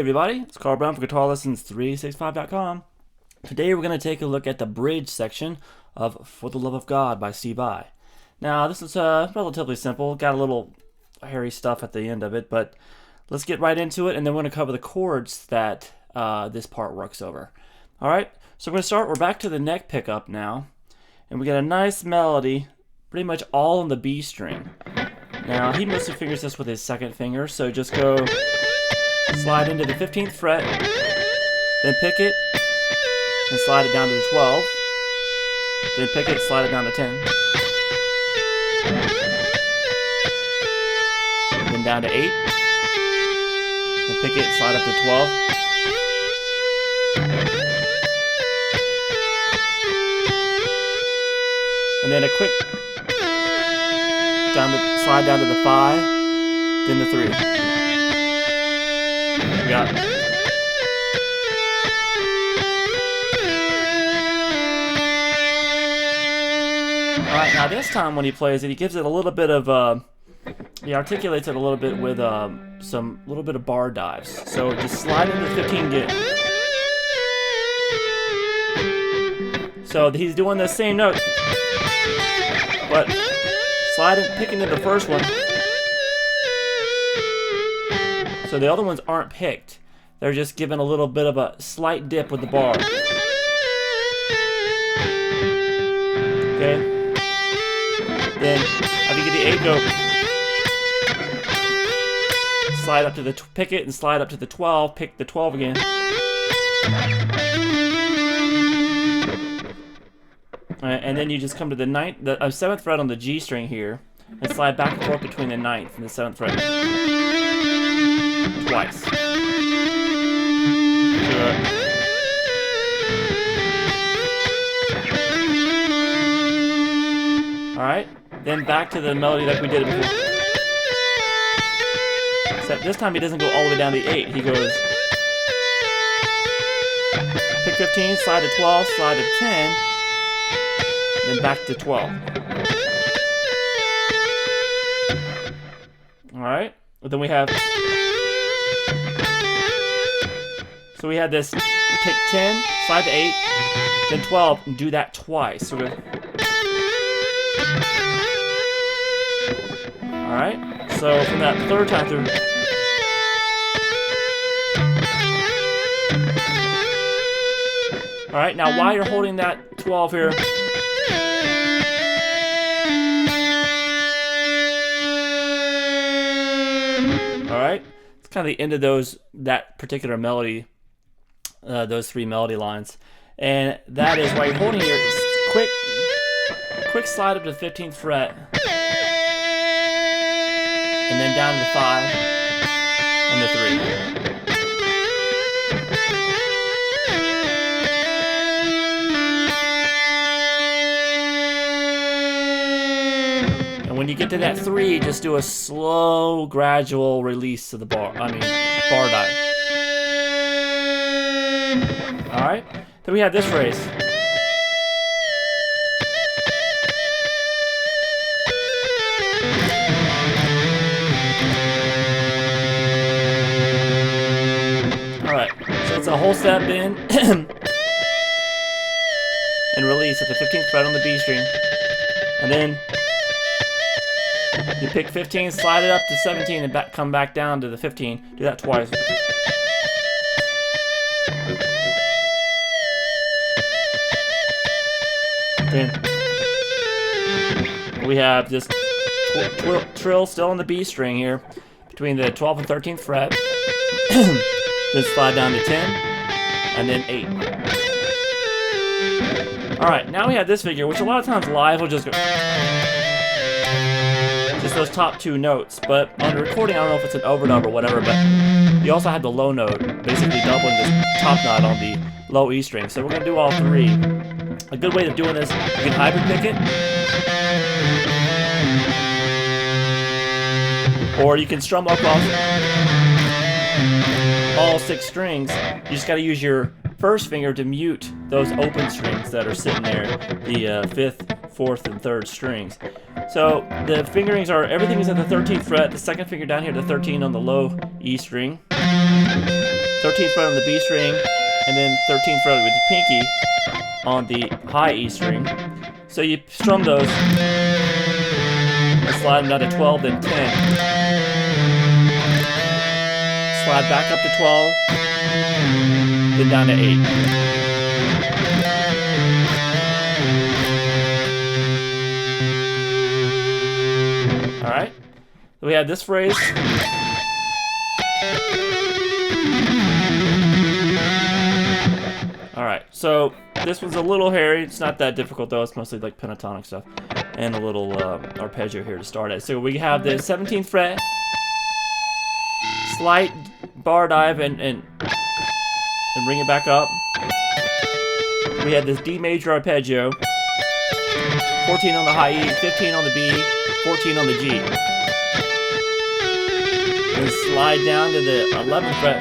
everybody, it's Carl Brown for GuitarLessons365.com. Today we're going to take a look at the bridge section of For the Love of God by Steve Vai. Now this is relatively simple, got a little hairy stuff at the end of it, but let's get right into it and then we're going to cover the chords that this part works over. Alright, so we're going to start, we're back to the neck pickup now, and we get a nice melody, pretty much all on the B string. Now he mostly fingers this with his second finger, so just go slide into the 15th fret, then pick it, and slide it down to the 12, then pick it, slide it down to 10, then down to 8, then pick it, slide up to 12, and then a quick slide down to the 5, then the 3. We got Alright, now this time when he plays it, he gives it a little bit of, he articulates it a little bit with some little bit of bar dives. So just slide into 15 again. So he's doing the same note, but picking to the first one. So the other ones aren't picked. They're just given a little bit of a slight dip with the bar. Okay? Then, after you get the 8 note, slide up to the, pick it and slide up to the 12, pick the 12 again. Alright, and then you just come to the 7th fret on the G string here, and slide back and forth between the 9th and the 7th fret. Twice. Alright, then back to the melody like we did it before. Except this time he doesn't go all the way down to 8. He goes pick 15, slide to 12, slide to 10, then back to 12. Alright, then we have, so we had this pick 10, slide to 8, then 12, and do that twice. So alright, so from that third time through, alright, now while you're holding that 12 here, alright, it's kind of the end of that particular melody, those 3 melody lines. And that is why you're holding your quick slide up to the 15th fret, and then down to the 5, and the 3. And when you get to that 3, just do a slow, gradual release of the bar dive. Alright, then we have this phrase. Alright, so it's a whole step in and release at the 15th fret on the B string. And then you pick 15, slide it up to 17, and come back down to the 15. Do that twice. Then we have this trill still on the B string here between the 12th and 13th fret. Then slide down to 10, and then 8. Alright, now we have this figure, which a lot of times live will just go just those top 2 notes, but on the recording I don't know if it's an overdub or whatever, but you also have the low note, basically doubling this top knot on the low E string. So we're going to do all 3. A good way of doing this, you can hybrid pick it, or you can strum across all 6 strings. You just got to use your first finger to mute those open strings that are sitting there, the 5th, 4th, and 3rd strings. So the fingerings are, everything is at the 13th fret, the second finger down here to 13 on the low E string. 13th fret on the B string, and then 13th fret with your pinky on the high E string. So you strum those and slide them down to 12, then 10. Slide back up to 12, then down to 8. Alright, we have this phrase. Alright, so this one's a little hairy. It's not that difficult though. It's mostly like pentatonic stuff. And a little arpeggio here to start at. So we have the 17th fret, slight bar dive and bring it back up. We have this D major arpeggio, 14 on the high E, 15 on the B, 14 on the G. And slide down to the 11th fret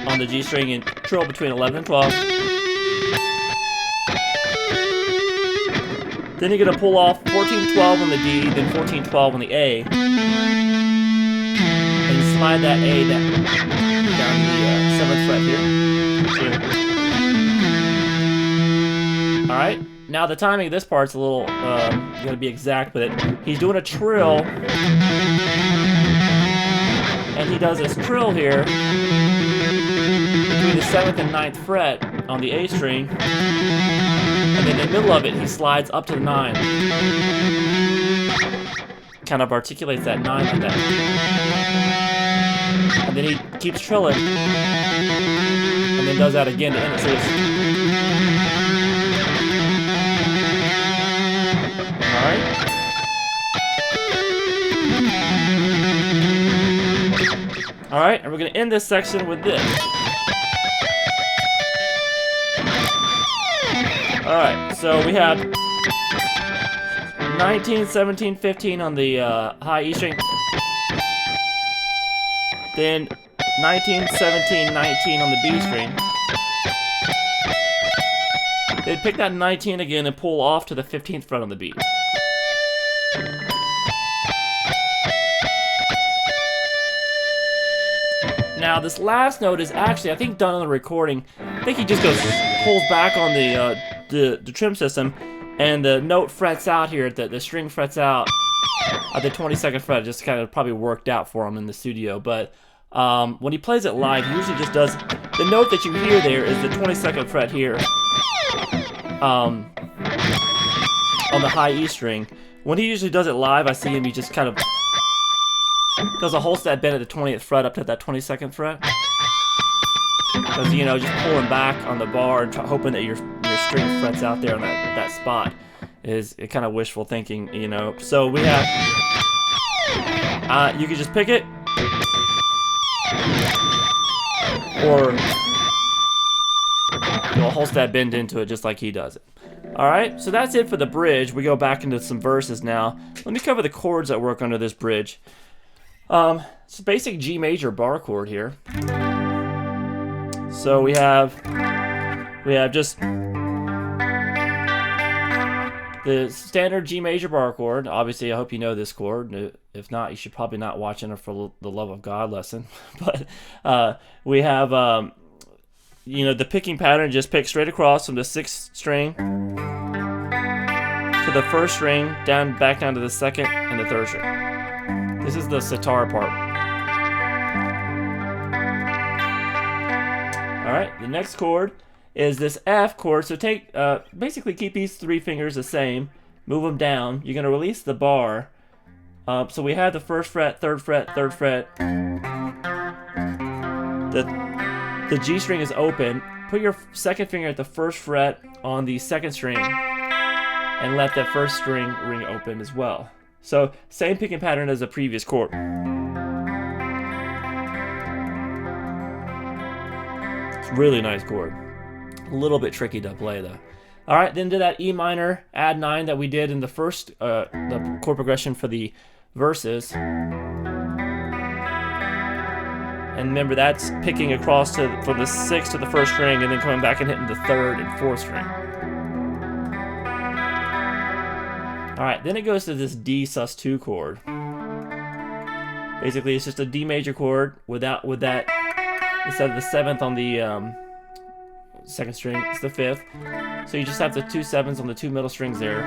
on the G string and trill between 11 and 12. Then you're going to pull off 14-12 on the D, then 14-12 on the A. And slide that A down to the 7th fret here. Alright, now the timing of this part's a little, going to be exact with it. He's doing a trill. And he does this trill here between the 7th and 9th fret on the A string. And then in the middle of it, he slides up to the 9. Kind of articulates that 9 like that. And then he keeps trilling. And then does that again to end it. So it's... Alright, and we're going to end this section with this. Alright, so we have 19, 17, 15 on the high E string. Then 19, 17, 19 on the B string. Then pick that 19 again and pull off to the 15th fret on the B. Now this last note is actually, I think, done on the recording. I think he just pulls back on the trim system, and the note frets out here. The string frets out at the 22nd fret. It just kind of probably worked out for him in the studio. But when he plays it live, he usually just does the note that you hear there is the 22nd fret here on the high E string. When he usually does it live, I see him. He just kind of does a whole step bend at the 20th fret up to that 22nd fret. Because, you know, just pulling back on the bar and hoping that your string frets out there on that spot is kind of wishful thinking, you know. So we have, you can just pick it, or do a whole step bend into it just like he does it. Alright, so that's it for the bridge. We go back into some verses now. Let me cover the chords that work under this bridge. It's a basic G major bar chord here. So we have just the standard G major bar chord. Obviously, I hope you know this chord. If not, you should probably not watch it for the love of God lesson. But we have, you know, the picking pattern. Just pick straight across from the 6th string to the 1st string, back down to the 2nd and the 3rd string. This is the sitar part. Alright, the next chord is this F chord. So basically keep these 3 fingers the same, move them down. You're going to release the bar. So we have the 1st fret, 3rd fret, 3rd fret. The G string is open. Put your 2nd finger at the 1st fret on the 2nd string and let that 1st string ring open as well. So, same picking pattern as the previous chord. It's a really nice chord. A little bit tricky to play though. Alright, then to that E minor add 9 that we did in the first the chord progression for the verses. And remember, that's picking across from the 6th to the 1st string and then coming back and hitting the 3rd and 4th string. Alright, then it goes to this D sus2 chord. Basically, it's just a D major chord with that instead of the 7th on the 2nd string, it's the 5th. So you just have the 2 7s on the 2 middle strings there.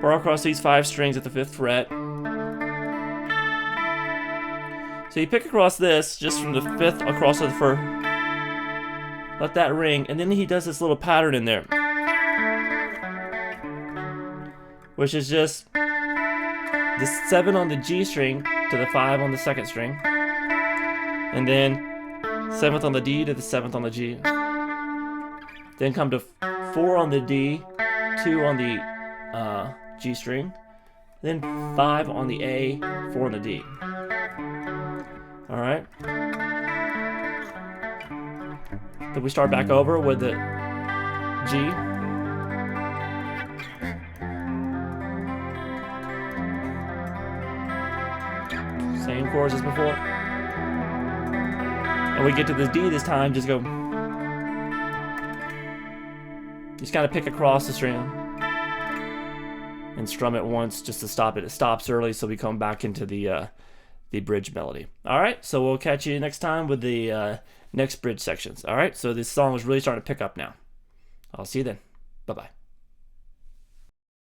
Bar across these 5 strings at the 5th fret. So you pick across this just from the 5th across to the 1st. Let that ring, and then he does this little pattern in there, which is just the 7 on the G string to the 5 on the 2nd string, and then 7th on the D to the 7th on the G. Then come to 4 on the D, 2 on the G string, then 5 on the A, 4 on the D. Alright? Then we start back over with the G. Same chords as before. And we get to the D this time, just go. Just kind of pick across the string and strum it once just to stop it. It stops early, so we come back into the bridge melody. All right, so we'll catch you next time with the next bridge sections. All right, so this song is really starting to pick up now. I'll see you then. Bye-bye.